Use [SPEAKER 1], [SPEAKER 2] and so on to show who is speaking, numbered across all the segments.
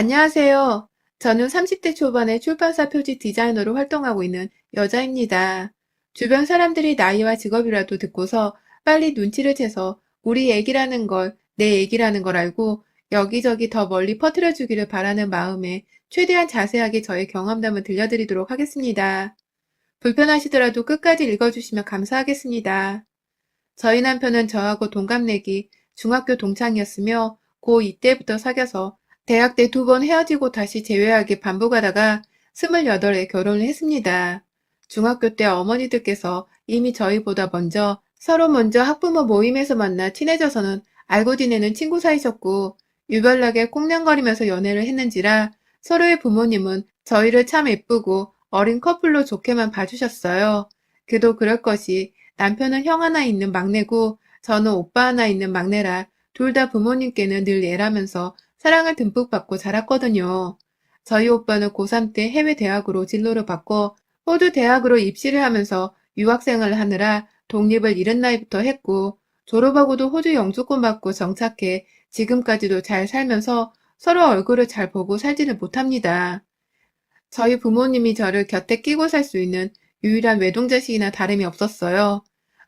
[SPEAKER 1] 안녕하세요. 저는 30대 초반의 출판사 표지 디자이너로 활동하고 있는 여자입니다. 주변 사람들이 나이와 직업이라도 듣고서 빨리 눈치를 채서 우리 얘기라는 걸 내 얘기라는 걸 알고 여기저기 더 멀리 퍼뜨려 주기를 바라는 마음에 최대한 자세하게 저의 경험담을 들려드리도록 하겠습니다. 불편하시더라도 끝까지 읽어주시면 감사하겠습니다. 저희 남편은 저하고 동갑내기 중학교 동창이었으며 고2 때부터 사귀어서 대학 때 2번 헤어지고 다시 재회하기 반복하다가 28에 결혼을 했습니다. 중학교 때 어머니들께서 이미 저희보다 서로 먼저 학부모 모임에서 만나 친해져서는 알고 지내는 친구 사이셨고 유별나게 꽁냥거리면서 연애를 했는지라 서로의 부모님은 저희를 참 예쁘고 어린 커플로 좋게만 봐주셨어요. 그도 그럴 것이 남편은 형 하나 있는 막내고 저는 오빠 하나 있는 막내라 둘 다 부모님께는 늘 애라면서 사랑을 듬뿍 받고 자랐거든요. 저희 오빠는 고3 때 해외 대학으로 진로를 바꿔 호주 대학으로 입시를 하면서 유학생활을 하느라 독립을 이른 나이부터 했고 졸업하고도 호주 영주권 받고 정착해 지금까지도 잘 살면서 서로 얼굴을 잘 보고 살지는 못합니다. 저희 부모님이 저를 곁에 끼고 살 수 있는 유일한 외동자식이나 다름이 없었어요.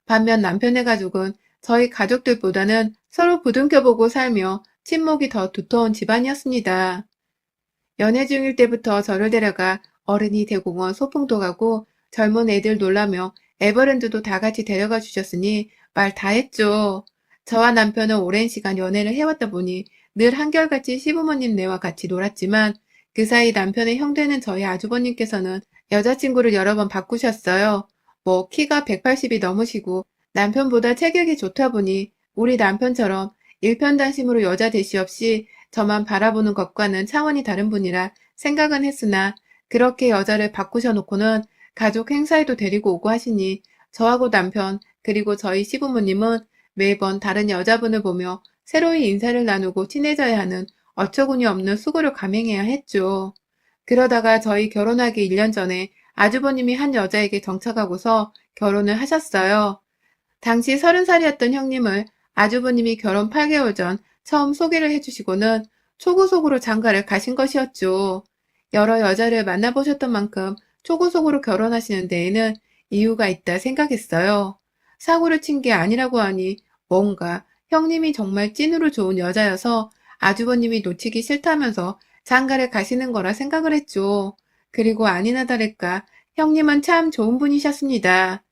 [SPEAKER 1] 반면 남편의 가족은 저희 가족들보다는 서로 부둥켜보고 살며 친목이 더 두터운 집안이었습니다. 연애 중일 때부터 저를 데려가 어른이 대공원 소풍도 가고 젊은 애들 놀라며 에버랜드도 다 같이 데려가 주셨으니 말 다 했죠. 저와 남편은 오랜 시간 연애를 해왔다 보니 늘 한결같이 시부모님네와 같이 놀았지만 그 사이 남편의 형 되는 저희 아주버님께서는 여자친구를 여러 번 바꾸셨어요. 뭐 키가 180이 넘으시고 남편보다 체격이 좋다 보니 우리 남편처럼 일편단심으로 여자 대시 없이 저만 바라보는 것과는 차원이 다른 분이라 생각은 했으나 그렇게 여자를 바꾸셔놓고는 가족 행사에도 데리고 오고 하시니 저하고 남편 그리고 저희 시부모님은 매번 다른 여자분을 보며 새로이 인사를 나누고 친해져야 하는 어처구니 없는 수고를 감행해야 했죠. 그러다가 저희 결혼하기 1년 전에 아주버님이 한 여자에게 정착하고서 결혼을 하셨어요. 당시 30살이었던 형님을 아주버님이 결혼 8개월 전 처음 소개를 해주시고는 초고속으로 장가를 가신 것이었죠. 여러 여자를 만나보셨던 만큼 초고속으로 결혼하시는 데에는 이유가 있다 생각했어요. 사고를 친 게 아니라고 하니 뭔가 형님이 정말 찐으로 좋은 여자여서 아주버님이 놓치기 싫다면서 장가를 가시는 거라 생각을 했죠. 그리고 아니나 다를까 형님은 참 좋은 분이셨습니다.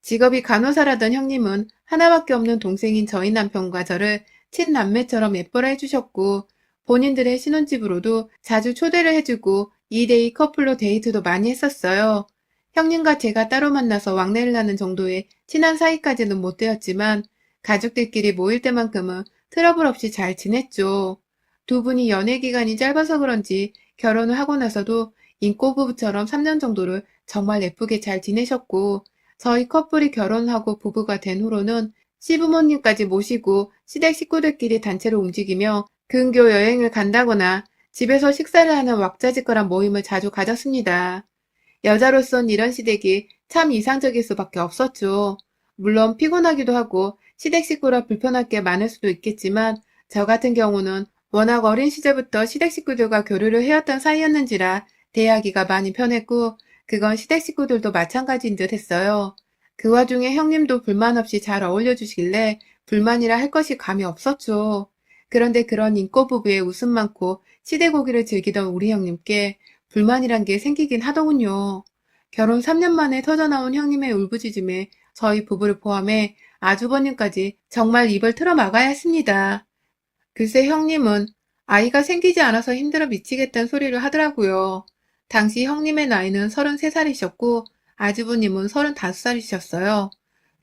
[SPEAKER 1] 직업이 간호사라던 형님은 하나밖에 없는 동생인 저희 남편과 저를 친남매처럼 예뻐라 해주셨고 본인들의 신혼집으로도 자주 초대를 해주고 2대2 커플로 데이트도 많이 했었어요. 형님과 제가 따로 만나서 왕래를 하는 정도의 친한 사이까지는 못 되었지만 가족들끼리 모일 때만큼은 트러블 없이 잘 지냈죠. 두 분이 연애 기간이 짧아서 그런지 결혼을 하고 나서도 인꼬부부처럼 3년 정도를 정말 예쁘게 잘 지내셨고 저희 커플이 결혼하고 부부가 된 후로는 시부모님까지 모시고 시댁 식구들끼리 단체로 움직이며 근교 여행을 간다거나 집에서 식사를 하는 왁자지껄한 모임을 자주 가졌습니다. 여자로선 이런 시댁이 참 이상적일 수밖에 없었죠. 물론 피곤하기도 하고 시댁 식구라 불편할 게 많을 수도 있겠지만 저 같은 경우는 워낙 어린 시절부터 시댁 식구들과 교류를 해왔던 사이였는지라 대하기가 많이 편했고 그건 시댁 식구들도 마찬가지인 듯 했어요. 그 와중에 형님도 불만 없이 잘 어울려 주시길래 불만이라 할 것이 감이 없었죠. 그런데 그런 인꼬 부부의 웃음 많고 시대고기를 즐기던 우리 형님께 불만이란 게 생기긴 하더군요. 결혼 3년 만에 터져나온 형님의 울부짖음에 저희 부부를 포함해 아주버님까지 정말 입을 틀어 막아야 했습니다. 글쎄 형님은 아이가 생기지 않아서 힘들어 미치겠다는 소리를 하더라고요. 당시 형님의 나이는 33살이셨고 아주버님은 35살이셨어요.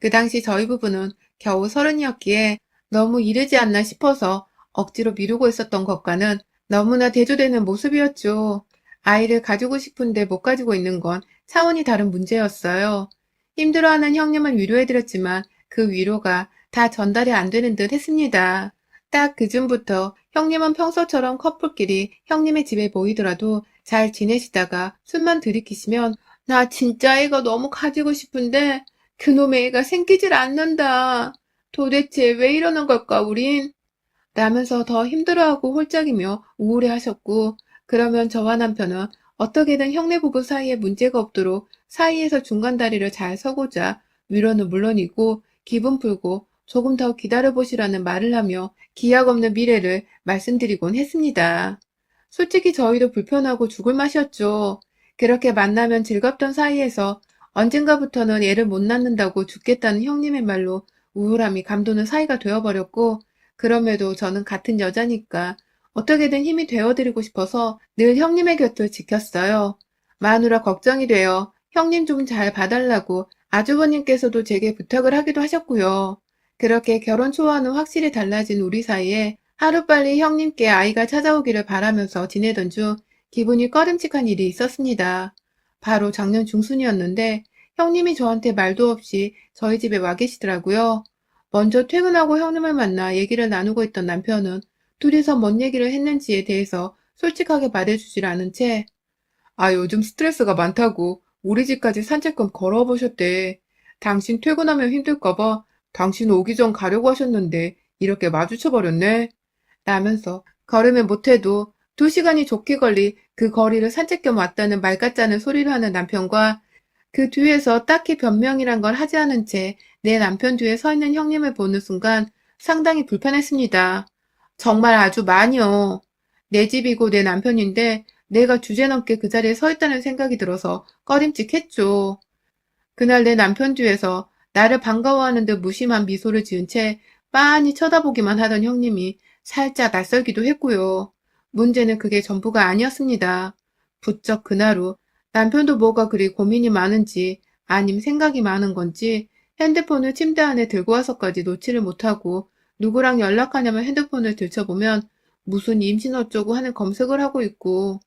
[SPEAKER 1] 그 당시 저희 부부는 겨우 30이었기에 너무 이르지 않나 싶어서 억지로 미루고 있었던 것과는 너무나 대조되는 모습이었죠. 아이를 가지고 싶은데 못 가지고 있는 건 차원이 다른 문제였어요. 힘들어하는 형님을 위로해드렸지만 그 위로가 다 전달이 안 되는 듯 했습니다. 딱 그쯤부터 형님은 평소처럼 커플끼리 형님의 집에 모이더라도 잘 지내시다가 술만 들이키시면 나 진짜 애가 너무 가지고 싶은데 그놈의 애가 생기질 않는다. 도대체 왜 이러는 걸까 우린? 라면서 더 힘들어하고 홀짝이며 우울해하셨고, 그러면 저와 남편은 어떻게든 형네 부부 사이에 문제가 없도록 사이에서 중간 다리를 잘 서고자 위로는 물론이고 기분 풀고 조금 더 기다려보시라는 말을 하며 기약 없는 미래를 말씀드리곤 했습니다. 솔직히 저희도 불편하고 죽을 맛이었죠. 그렇게 만나면 즐겁던 사이에서 언젠가부터는 애를 못 낳는다고 죽겠다는 형님의 말로 우울함이 감도는 사이가 되어버렸고, 그럼에도 저는 같은 여자니까 어떻게든 힘이 되어드리고 싶어서 늘 형님의 곁을 지켰어요. 마누라 걱정이 돼요. 형님 좀 잘 봐달라고 아주버님께서도 제게 부탁을 하기도 하셨고요. 그렇게 결혼 초와는 확실히 달라진 우리 사이에 하루빨리 형님께 아이가 찾아오기를 바라면서 지내던 중 기분이 꺼림칙한 일이 있었습니다. 바로 작년 중순이었는데 형님이 저한테 말도 없이 저희 집에 와 계시더라고요. 먼저 퇴근하고 형님을 만나 얘기를 나누고 있던 남편은 둘이서 뭔 얘기를 했는지에 대해서 솔직하게 말해주질 않은 채, 아, 요즘 스트레스가 많다고 우리 집까지 산책금 걸어와 보셨대. 당신 퇴근하면 힘들까봐 당신 오기 전 가려고 하셨는데 이렇게 마주쳐버렸네. 라면서 걸으면 못해도 2시간이 좋게 걸리 그 거리를 산책 겸 왔다는 말 같자는 소리를 하는 남편과 그 뒤에서 딱히 변명이란 걸 하지 않은 채 내 남편 뒤에 서 있는 형님을 보는 순간 상당히 불편했습니다. 정말 아주 많이요. 내 집이고 내 남편인데 내가 주제넘게 그 자리에 서 있다는 생각이 들어서 꺼림칙했죠. 그날 내 남편 뒤에서 나를 반가워하는 듯 무심한 미소를 지은 채 빤히 쳐다보기만 하던 형님이 살짝 낯설기도 했고요. 문제는 그게 전부가 아니었습니다. 부쩍 그날 후 남편도 뭐가 그리 고민이 많은지 아님 생각이 많은 건지 핸드폰을 침대 안에 들고 와서까지 놓지를 못하고 누구랑 연락하냐면 핸드폰을 들춰보면 무슨 임신 어쩌고 하는 검색을 하고 있고,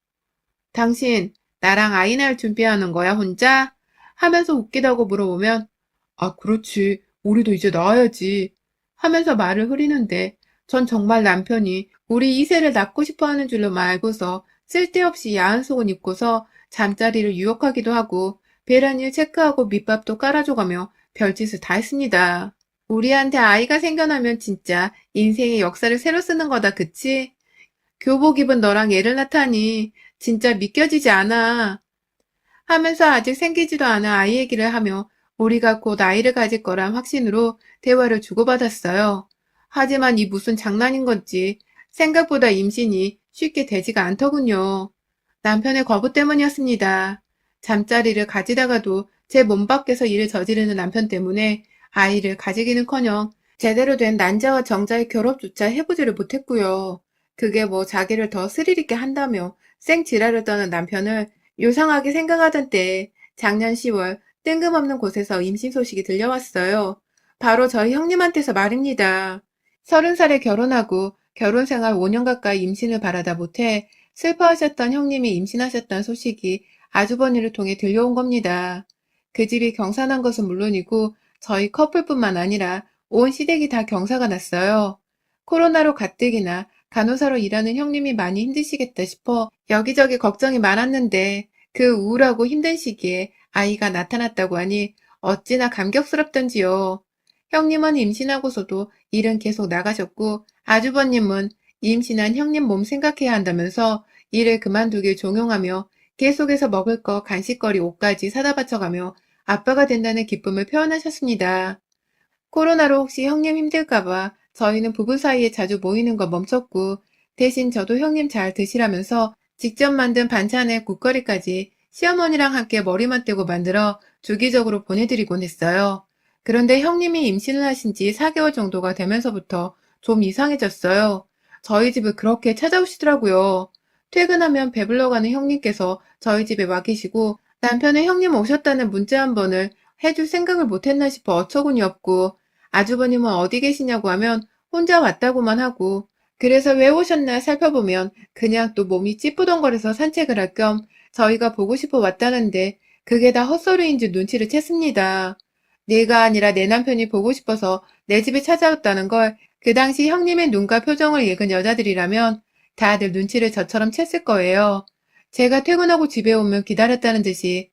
[SPEAKER 1] 당신 나랑 아이 낳을 준비하는 거야 혼자? 하면서 웃기다고 물어보면 아, 그렇지. 우리도 이제 나와야지. 하면서 말을 흐리는데 전 정말 남편이 우리 이세를 낳고 싶어 하는 줄로만 알고서 쓸데없이 야한 속은 입고서 잠자리를 유혹하기도 하고 배란일 체크하고 밑밥도 깔아줘가며 별짓을 다 했습니다. 우리한테 아이가 생겨나면 진짜 인생의 역사를 새로 쓰는 거다, 그치? 교복 입은 너랑 애를 낳다니 진짜 믿겨지지 않아. 하면서 아직 생기지도 않은 아이 얘기를 하며 우리가 곧 아이를 가질 거란 확신으로 대화를 주고받았어요. 하지만 이 무슨 장난인 건지 생각보다 임신이 쉽게 되지가 않더군요. 남편의 거부 때문이었습니다. 잠자리를 가지다가도 제 몸 밖에서 일을 저지르는 남편 때문에 아이를 가지기는커녕 제대로 된 난자와 정자의 결합조차 해보지를 못했고요. 그게 뭐 자기를 더 스릴 있게 한다며 생지랄을 떠는 남편을 요상하게 생각하던 때에 작년 10월 뜬금없는 곳에서 임신 소식이 들려왔어요. 바로 저희 형님한테서 말입니다. 30살에 결혼하고 결혼 생활 5년 가까이 임신을 바라다 못해 슬퍼하셨던 형님이 임신하셨다는 소식이 아주버니를 통해 들려온 겁니다. 그 집이 경사난 것은 물론이고 저희 커플뿐만 아니라 온 시댁이 다 경사가 났어요. 코로나로 가뜩이나 간호사로 일하는 형님이 많이 힘드시겠다 싶어 여기저기 걱정이 많았는데 그 우울하고 힘든 시기에 아이가 나타났다고 하니 어찌나 감격스럽던지요. 형님은 임신하고서도 일은 계속 나가셨고 아주버님은 임신한 형님 몸 생각해야 한다면서 일을 그만두길 종용하며 계속해서 먹을 거, 간식거리, 옷까지 사다 바쳐가며 아빠가 된다는 기쁨을 표현하셨습니다. 코로나로 혹시 형님 힘들까봐 저희는 부부 사이에 자주 모이는 거 멈췄고 대신 저도 형님 잘 드시라면서 직접 만든 반찬에 국거리까지 시어머니랑 함께 머리만 떼고 만들어 주기적으로 보내드리곤 했어요. 그런데 형님이 임신을 하신 지 4개월 정도가 되면서부터 좀 이상해졌어요. 저희 집을 그렇게 찾아오시더라고요. 퇴근하면 배불러 가는 형님께서 저희 집에 와 계시고 남편의 형님 오셨다는 문자 한 번을 해줄 생각을 못했나 싶어 어처구니 없고 아주버님은 어디 계시냐고 하면 혼자 왔다고만 하고 그래서 왜 오셨나 살펴보면 그냥 또 몸이 찌뿌덩거려서 산책을 할 겸 저희가 보고 싶어 왔다는데 그게 다 헛소리인지 눈치를 챘습니다. 내가 아니라 내 남편이 보고 싶어서 내 집에 찾아왔다는 걸 그 당시 형님의 눈과 표정을 읽은 여자들이라면 다들 눈치를 저처럼 챘을 거예요. 제가 퇴근하고 집에 오면 기다렸다는 듯이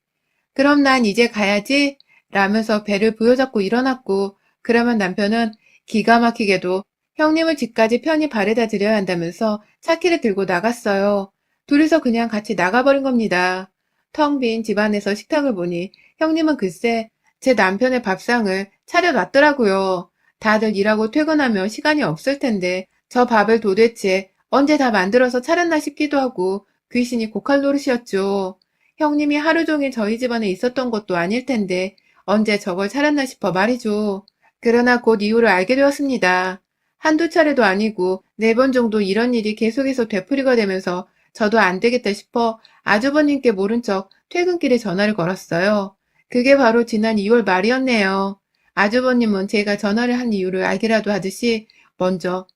[SPEAKER 1] 그럼 난 이제 가야지 라면서 배를 부여잡고 일어났고 그러면 남편은 기가 막히게도 형님을 집까지 편히 바래다 드려야 한다면서 차키를 들고 나갔어요. 둘이서 그냥 같이 나가버린 겁니다. 텅 빈 집안에서 식탁을 보니 형님은 글쎄 제 남편의 밥상을 차려놨더라고요. 다들 일하고 퇴근하면 시간이 없을 텐데 저 밥을 도대체 언제 다 만들어서 차렸나 싶기도 하고 귀신이 고칼 노릇이었죠. 형님이 하루 종일 저희 집안에 있었던 것도 아닐 텐데 언제 저걸 차렸나 싶어 말이죠. 그러나 곧 이유를 알게 되었습니다. 한두 차례도 아니고 4번 정도 이런 일이 계속해서 되풀이가 되면서 저도 안 되겠다 싶어 아주버님께 모른 척 퇴근길에 전화를 걸었어요. 그게 바로 지난 2월 말이었네요. 아주버님은 제가 전화를 한 이유를 알기라도 하듯이 먼저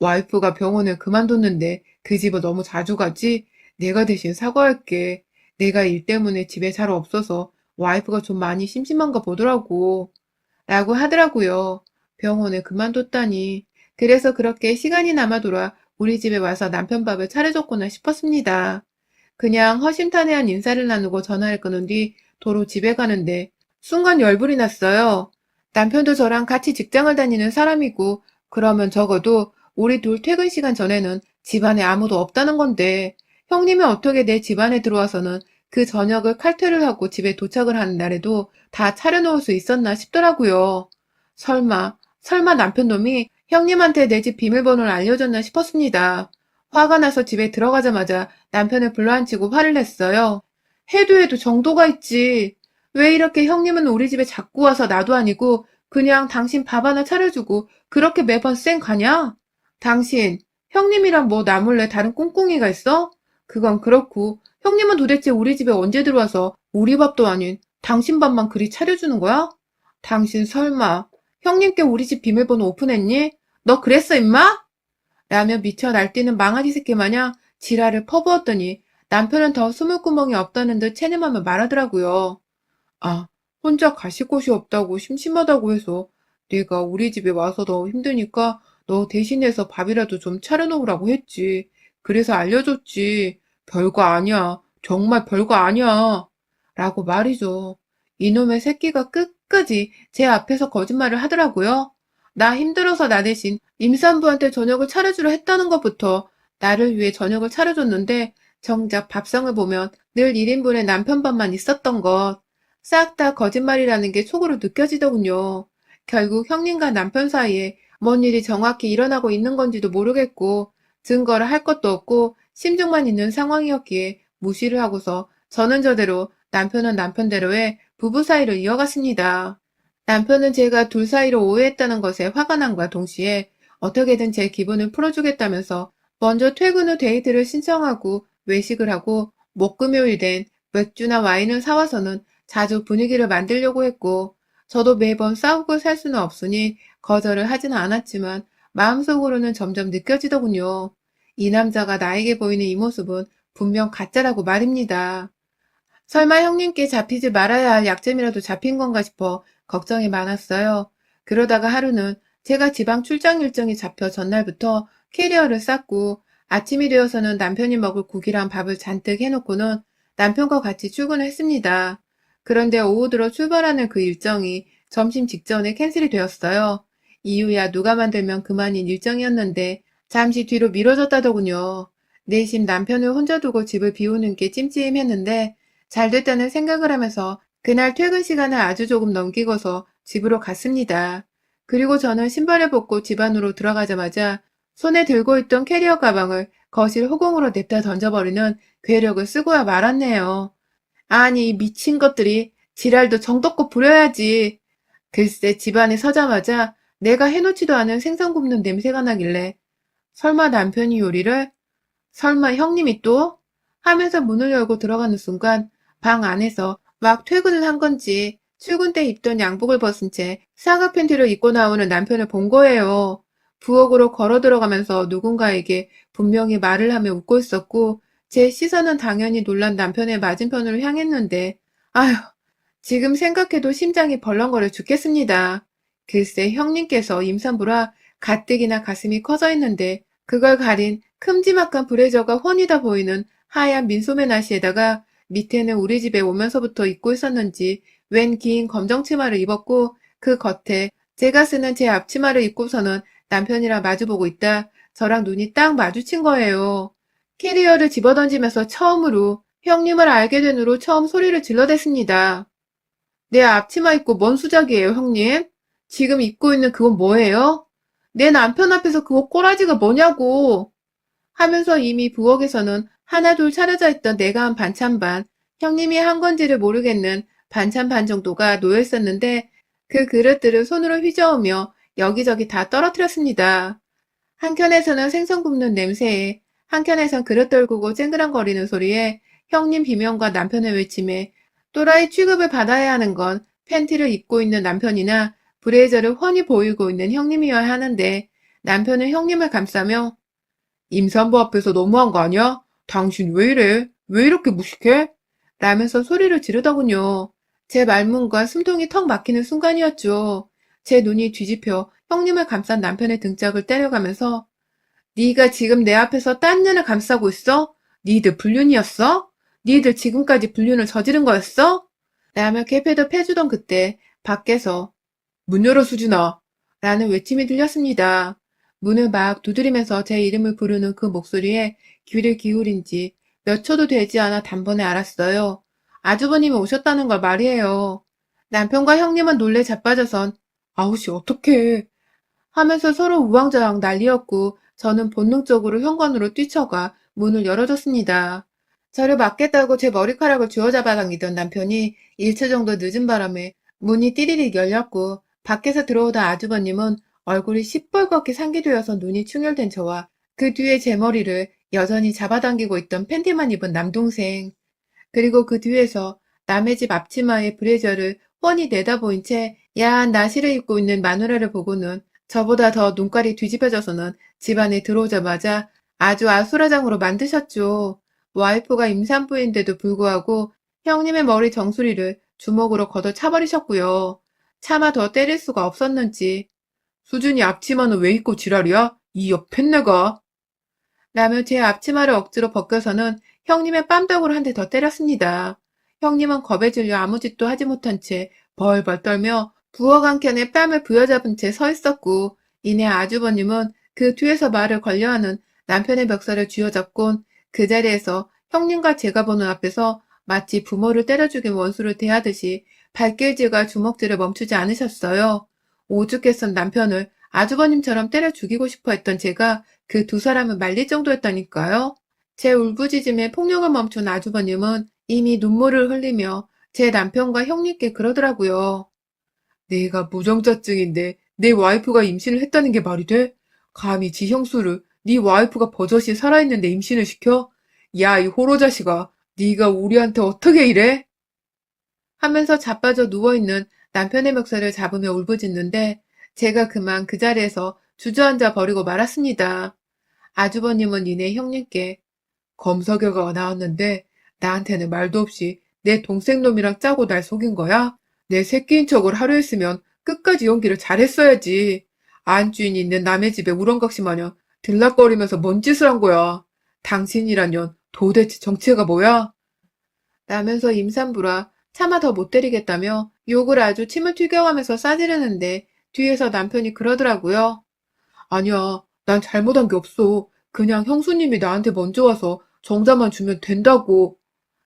[SPEAKER 1] 와이프가 병원을 그만뒀는데 그 집을 너무 자주 가지? 내가 대신 사과할게. 내가 일 때문에 집에 잘 없어서 와이프가 좀 많이 심심한가 보더라고. 라고 하더라고요. 병원을 그만뒀다니. 그래서 그렇게 시간이 남아 돌아 우리 집에 와서 남편 밥을 차려줬구나 싶었습니다. 그냥 허심탄회한 인사를 나누고 전화를 끊은 뒤 도로 집에 가는데 순간 열불이 났어요. 남편도 저랑 같이 직장을 다니는 사람이고 그러면 적어도 우리 둘 퇴근 시간 전에는 집안에 아무도 없다는 건데 형님이 어떻게 내 집안에 들어와서는 그 저녁을 칼퇴를 하고 집에 도착을 하는 날에도 다 차려놓을 수 있었나 싶더라고요. 설마 남편놈이 형님한테 내 집 비밀번호를 알려줬나 싶었습니다. 화가 나서 집에 들어가자마자 남편을 불러앉히고 화를 냈어요. 해도 정도가 있지. 왜 이렇게 형님은 우리 집에 자꾸 와서 나도 아니고 그냥 당신 밥 하나 차려주고 그렇게 매번 쌩 가냐? 당신, 형님이랑 뭐 나 몰래 다른 꿍꿍이가 있어? 그건 그렇고 형님은 도대체 우리 집에 언제 들어와서 우리 밥도 아닌 당신 밥만 그리 차려주는 거야? 당신 설마 형님께 우리 집 비밀번호 오픈했니? 너 그랬어 임마? 라며 미쳐 날뛰는 망아지 새끼 마냥 지랄을 퍼부었더니 남편은 더 숨을 구멍이 없다는 듯 체념하며 말하더라고요. 아, 혼자 가실 곳이 없다고 심심하다고 해서 내가 우리 집에 와서 너 힘드니까 너 대신해서 밥이라도 좀 차려놓으라고 했지. 그래서 알려줬지. 별거 아니야. 정말 별거 아니야. 라고 말이죠. 이놈의 새끼가 끝까지 제 앞에서 거짓말을 하더라고요. 나 힘들어서 나 대신 임산부한테 저녁을 차려주려 했다는 것부터 나를 위해 저녁을 차려줬는데 정작 밥상을 보면 늘 1인분의 남편 밥만 있었던 것. 싹 다 거짓말이라는 게 속으로 느껴지더군요. 결국 형님과 남편 사이에 뭔 일이 정확히 일어나고 있는 건지도 모르겠고 증거를 할 것도 없고 심증만 있는 상황이었기에 무시를 하고서 저는 저대로 남편은 남편대로의 부부 사이를 이어갔습니다. 남편은 제가 둘 사이로 오해했다는 것에 화가 남과 동시에 어떻게든 제 기분을 풀어주겠다면서 먼저 퇴근 후 데이트를 신청하고 외식을 하고 목금요일 된 맥주나 와인을 사와서는 자주 분위기를 만들려고 했고 저도 매번 싸우고 살 수는 없으니 거절을 하지는 않았지만 마음속으로는 점점 느껴지더군요. 이 남자가 나에게 보이는 이 모습은 분명 가짜라고 말입니다. 설마 형님께 잡히지 말아야 할 약점이라도 잡힌 건가 싶어 걱정이 많았어요. 그러다가 하루는 제가 지방 출장 일정이 잡혀 전날부터 캐리어를 쌌고 아침이 되어서는 남편이 먹을 국이랑 밥을 잔뜩 해놓고는 남편과 같이 출근을 했습니다. 그런데 오후 들어 출발하는 그 일정이 점심 직전에 캔슬이 되었어요. 이유야 누가 만들면 그만인 일정이었는데 잠시 뒤로 미뤄졌다더군요. 내심 남편을 혼자 두고 집을 비우는 게 찜찜했는데 잘 됐다는 생각을 하면서 그날 퇴근 시간을 아주 조금 넘기고서 집으로 갔습니다. 그리고 저는 신발을 벗고 집 안으로 들어가자마자 손에 들고 있던 캐리어 가방을 거실 호공으로 냅다 던져버리는 괴력을 쓰고야 말았네요. 아니, 이 미친 것들이 지랄도 정도껏 부려야지. 글쎄, 집 안에 서자마자 내가 해놓지도 않은 생선 굽는 냄새가 나길래 설마 남편이 요리를? 설마 형님이 또? 하면서 문을 열고 들어가는 순간 방 안에서 막 퇴근을 한 건지 출근 때 입던 양복을 벗은 채 사각 팬티를 입고 나오는 남편을 본 거예요. 부엌으로 걸어 들어가면서 누군가에게 분명히 말을 하며 웃고 있었고 제 시선은 당연히 놀란 남편의 맞은편으로 향했는데 아휴 지금 생각해도 심장이 벌렁거려 죽겠습니다. 글쎄 형님께서 임산부라 가뜩이나 가슴이 커져 있는데 그걸 가린 큼지막한 브레저가 훤히 다 보이는 하얀 민소매 나시에다가 밑에는 우리 집에 오면서부터 입고 있었는지 웬 긴 검정 치마를 입었고 그 겉에 제가 쓰는 제 앞치마를 입고서는 남편이랑 마주보고 있다 저랑 눈이 딱 마주친 거예요. 캐리어를 집어던지면서 처음으로 형님을 알게 된 후로 처음 소리를 질러댔습니다. 내 앞치마 입고 뭔 수작이에요, 형님? 지금 입고 있는 그건 뭐예요? 내 남편 앞에서 그거 꼬라지가 뭐냐고! 하면서 이미 부엌에서는 하나둘 차려져 있던 내가 한 반찬 반, 형님이 한 건지를 모르겠는 반찬 반 정도가 놓여 있었는데 그 그릇들을 손으로 휘저으며 여기저기 다 떨어뜨렸습니다. 한켠에서는 생선 굽는 냄새에, 한켠에선 그릇 떨구고 쨍그랑거리는 소리에, 형님 비명과 남편의 외침에 또라이 취급을 받아야 하는 건 팬티를 입고 있는 남편이나 브레이저를 훤히 보이고 있는 형님이어야 하는데 남편은 형님을 감싸며 임산부 앞에서 너무한 거 아니야? 당신 왜 이래? 왜 이렇게 무식해? 라면서 소리를 지르더군요. 제 말문과 숨통이 턱 막히는 순간이었죠. 제 눈이 뒤집혀 형님을 감싼 남편의 등짝을 때려가면서 네가 지금 내 앞에서 딴 년을 감싸고 있어? 니들 불륜이었어? 니들 지금까지 불륜을 저지른 거였어? 라며 개패도 패주던 그때 밖에서 문 열어 수진아 라는 외침이 들렸습니다. 문을 막 두드리면서 제 이름을 부르는 그 목소리에 귀를 기울인 지 몇 초도 되지 않아 단번에 알았어요. 아주버님이 오셨다는 걸 말이에요. 남편과 형님은 놀래 자빠져선 아우씨 어떡해 하면서 서로 우왕좌왕 난리였고 저는 본능적으로 현관으로 뛰쳐가 문을 열어줬습니다. 저를 맞겠다고 제 머리카락을 쥐어잡아 당기던 남편이 1초 정도 늦은 바람에 문이 띠리릭 열렸고 밖에서 들어오던 아주버님은 얼굴이 시뻘겋게 상기되어서 눈이 충혈된 저와 그 뒤에 제 머리를 여전히 잡아당기고 있던 팬티만 입은 남동생 그리고 그 뒤에서 남의 집 앞치마에 브레저를 훤히 내다보인 채 야한 나시를 입고 있는 마누라를 보고는 저보다 더 눈깔이 뒤집어져서는 집 안에 들어오자마자 아주 아수라장으로 만드셨죠. 와이프가 임산부인데도 불구하고 형님의 머리 정수리를 주먹으로 걷어 차버리셨고요. 차마 더 때릴 수가 없었는지 수준이 앞치마는 왜 입고 지랄이야? 이 옆팬네가. 라며 제 앞치마를 억지로 벗겨서는 형님의 뺨덕으로 한 대 더 때렸습니다. 형님은 겁에 질려 아무 짓도 하지 못한 채 벌벌 떨며 부엌 한켠에 뺨을 부여잡은 채 서 있었고 이내 아주버님은 그 뒤에서 말을 걸려하는 남편의 멱살을 쥐어잡곤 그 자리에서 형님과 제가 보는 앞에서 마치 부모를 때려 죽인 원수를 대하듯이 발길질과 주먹질을 멈추지 않으셨어요. 오죽했선 남편을 아주버님처럼 때려 죽이고 싶어 했던 제가 그 두 사람을 말릴 정도였다니까요. 제 울부짖음에 폭력을 멈춘 아주버님은 이미 눈물을 흘리며 제 남편과 형님께 그러더라고요. 내가 무정자증인데 내 와이프가 임신을 했다는 게 말이 돼? 감히 지 형수를 네 와이프가 버젓이 살아있는데 임신을 시켜? 야, 이 호로 자식아, 네가 우리한테 어떻게 이래? 하면서 자빠져 누워있는 남편의 멱살을 잡으며 울부짖는데 제가 그만 그 자리에서 주저앉아 버리고 말았습니다. 아주버님은 이내 형님께 검사 결과가 나왔는데 나한테는 말도 없이 내 동생 놈이랑 짜고 날 속인 거야? 내 새끼인 척을 하려 했으면 끝까지 연기를 잘했어야지. 안주인이 있는 남의 집에 우렁각시 마냥 들락거리면서 뭔 짓을 한 거야. 당신이라면 도대체 정체가 뭐야? 라면서 임산부라 차마 더 못 때리겠다며 욕을 아주 침을 튀겨가면서 싸지르는데 뒤에서 남편이 그러더라고요. 아니야, 난 잘못한 게 없어. 그냥 형수님이 나한테 먼저 와서 정자만 주면 된다고.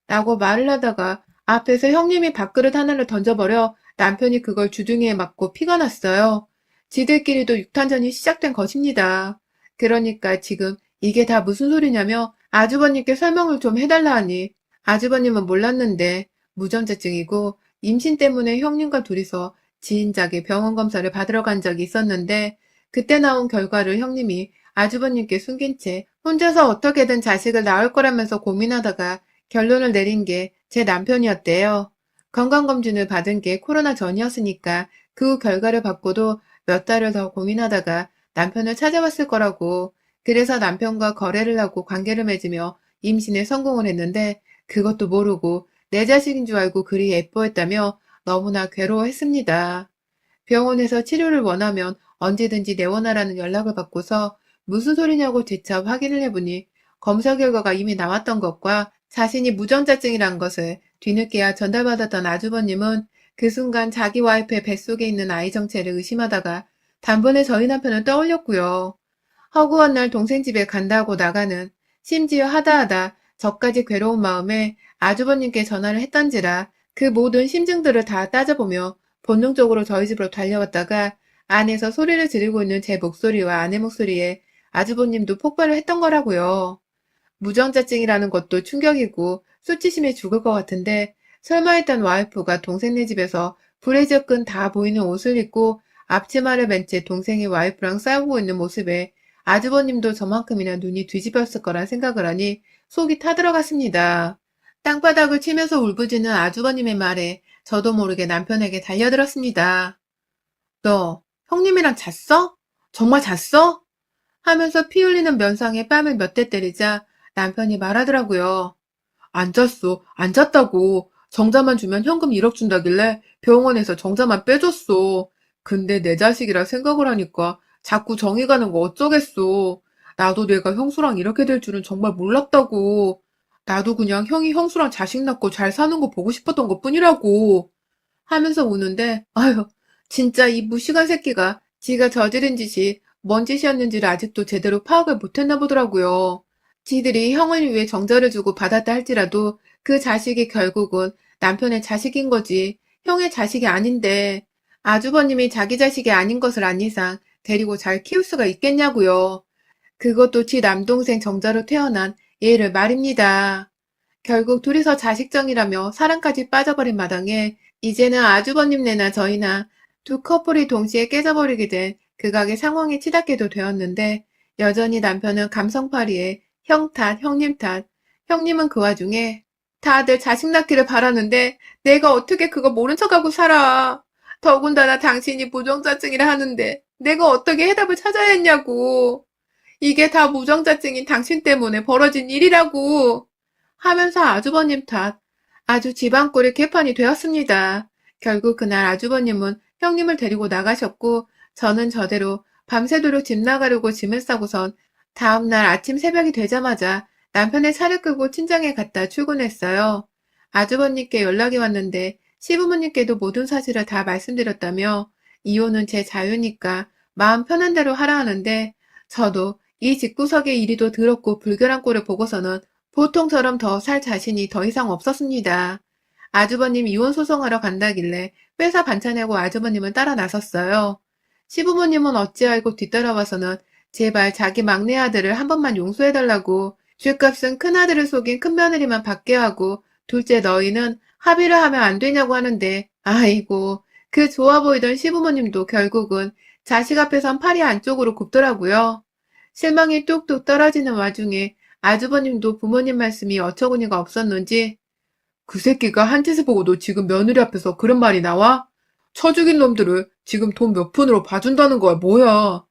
[SPEAKER 1] 라고 말을 하다가 앞에서 형님이 밥그릇 하나를 던져버려 남편이 그걸 주둥이에 맞고 피가 났어요. 지들끼리도 육탄전이 시작된 것입니다. 그러니까 지금 이게 다 무슨 소리냐며 아주버님께 설명을 좀 해달라 하니 아주버님은 몰랐는데 무전자증이고 임신 때문에 형님과 둘이서 지인작의 병원 검사를 받으러 간 적이 있었는데 그때 나온 결과를 형님이 아주버님께 숨긴 채 혼자서 어떻게든 자식을 낳을 거라면서 고민하다가 결론을 내린 게 제 남편이었대요. 건강검진을 받은 게 코로나 전이었으니까 그 후 결과를 받고도 몇 달을 더 고민하다가 남편을 찾아왔을 거라고. 그래서 남편과 거래를 하고 관계를 맺으며 임신에 성공을 했는데 그것도 모르고 내 자식인 줄 알고 그리 예뻐했다며 너무나 괴로워했습니다. 병원에서 치료를 원하면 언제든지 내원하라는 연락을 받고서 무슨 소리냐고 재차 확인을 해보니 검사 결과가 이미 나왔던 것과 자신이 무정자증이란 것을 뒤늦게야 전달받았던 아주버님은 그 순간 자기 와이프의 뱃속에 있는 아이 정체를 의심하다가 단번에 저희 남편은 떠올렸고요. 허구한 날 동생 집에 간다고 나가는, 심지어 하다하다 저까지 괴로운 마음에 아주버님께 전화를 했던지라 그 모든 심증들을 다 따져보며 본능적으로 저희 집으로 달려왔다가 안에서 소리를 지르고 있는 제 목소리와 아내 목소리에 아주버님도 폭발을 했던 거라고요. 무정자증이라는 것도 충격이고 수치심에 죽을 것 같은데 설마 했던 와이프가 동생네 집에서 불에 접근 다 보이는 옷을 입고 앞치마를 맨 채 동생이 와이프랑 싸우고 있는 모습에 아주버님도 저만큼이나 눈이 뒤집혔을 거란 생각을 하니 속이 타들어갔습니다. 땅바닥을 치면서 울부짖는 아주버님의 말에 저도 모르게 남편에게 달려들었습니다. 너 형님이랑 잤어? 정말 잤어? 하면서 피 흘리는 면상에 뺨을 몇 대 때리자 남편이 말하더라고요. 안 잤어. 안 잤다고. 정자만 주면 현금 1억 준다길래 병원에서 정자만 빼줬어. 근데 내 자식이라 생각을 하니까 자꾸 정이 가는 거 어쩌겠어. 나도 내가 형수랑 이렇게 될 줄은 정말 몰랐다고. 나도 그냥 형이 형수랑 자식 낳고 잘 사는 거 보고 싶었던 것 뿐이라고. 하면서 우는데, 아유, 진짜 이 무식한 새끼가 지가 저지른 짓이 뭔 짓이었는지를 아직도 제대로 파악을 못했나 보더라고요. 지들이 형을 위해 정자를 주고 받았다 할지라도 그 자식이 결국은 남편의 자식인 거지 형의 자식이 아닌데 아주버님이 자기 자식이 아닌 것을 안 이상 데리고 잘 키울 수가 있겠냐고요. 그것도 지 남동생 정자로 태어난 얘를 말입니다. 결국 둘이서 자식정이라며 사랑까지 빠져버린 마당에 이제는 아주버님네나 저희나 두 커플이 동시에 깨져버리게 된 극악의 상황에 치닫게도 되었는데 여전히 남편은 감성파리에 형 탓, 형님 탓, 형님은 그 와중에 다들 자식 낳기를 바라는데 내가 어떻게 그거 모른 척하고 살아. 더군다나 당신이 무정자증이라 하는데 내가 어떻게 해답을 찾아야 했냐고. 이게 다 무정자증인 당신 때문에 벌어진 일이라고. 하면서 아주버님 탓, 아주 집안꼴이 개판이 되었습니다. 결국 그날 아주버님은 형님을 데리고 나가셨고 저는 저대로 밤새도록 집 나가려고 짐을 싸고선 다음날 아침 새벽이 되자마자 남편의 차를 끌고 친정에 갔다 출근했어요. 아주버님께 연락이 왔는데 시부모님께도 모든 사실을 다 말씀드렸다며 이혼은 제 자유니까 마음 편한 대로 하라 하는데 저도 이 집구석의 이리도 더럽고 불결한 꼴을 보고서는 보통처럼 더 살 자신이 더 이상 없었습니다. 아주버님 이혼 소송하러 간다길래 회사 반찬하고 아주버님은 따라 나섰어요. 시부모님은 어찌 알고 뒤따라와서는 제발 자기 막내 아들을 한 번만 용서해달라고 죗값은 큰아들을 속인 큰며느리만 받게 하고 둘째 너희는 합의를 하면 안 되냐고 하는데 아이고 그 좋아 보이던 시부모님도 결국은 자식 앞에선 팔이 안쪽으로 굽더라고요. 실망이 뚝뚝 떨어지는 와중에 아주버님도 부모님 말씀이 어처구니가 없었는지 그 새끼가 한 짓을 보고 너 지금 며느리 앞에서 그런 말이 나와? 쳐 죽인 놈들을 지금 돈 몇 푼으로 봐준다는 거야 뭐야?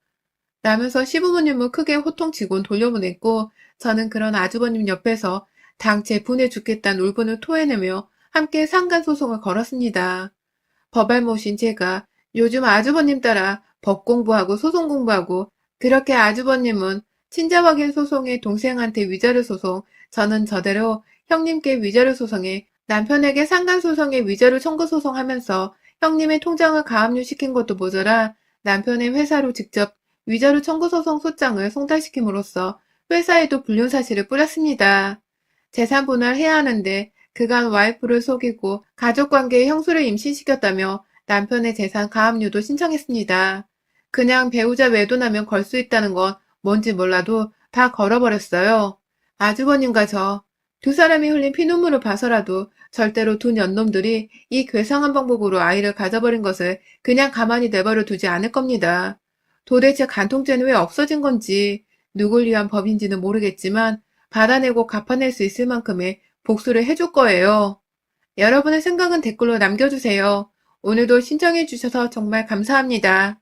[SPEAKER 1] 라면서 시부모님을 크게 호통치곤 돌려보냈고 저는 그런 아주버님 옆에서 당체 분해 죽겠다는 울분을 토해내며 함께 상간소송을 걸었습니다. 법알 모신 제가 요즘 아주버님 따라 법 공부하고 소송 공부하고 그렇게 아주버님은 친자 확인 소송에 동생한테 위자료 소송, 저는 저대로 형님께 위자료 소송에 남편에게 상간 소송에 위자료 청구 소송하면서 형님의 통장을 가압류시킨 것도 모자라 남편의 회사로 직접 위자료 청구 소송 소장을 송달시킴으로써 회사에도 불륜 사실을 뿌렸습니다. 재산 분할해야 하는데 그간 와이프를 속이고 가족관계에 형수를 임신시켰다며 남편의 재산 가압류도 신청했습니다. 그냥 배우자 외도나면 걸 수 있다는 건 뭔지 몰라도 다 걸어버렸어요. 아주버님과 저, 두 사람이 흘린 피눈물을 봐서라도 절대로 두 년놈들이 이 괴상한 방법으로 아이를 가져버린 것을 그냥 가만히 내버려 두지 않을 겁니다. 도대체 간통죄는 왜 없어진 건지 누굴 위한 법인지는 모르겠지만 받아내고 갚아낼 수 있을 만큼의 복수를 해줄 거예요. 여러분의 생각은 댓글로 남겨주세요. 오늘도 신청해주셔서 정말 감사합니다.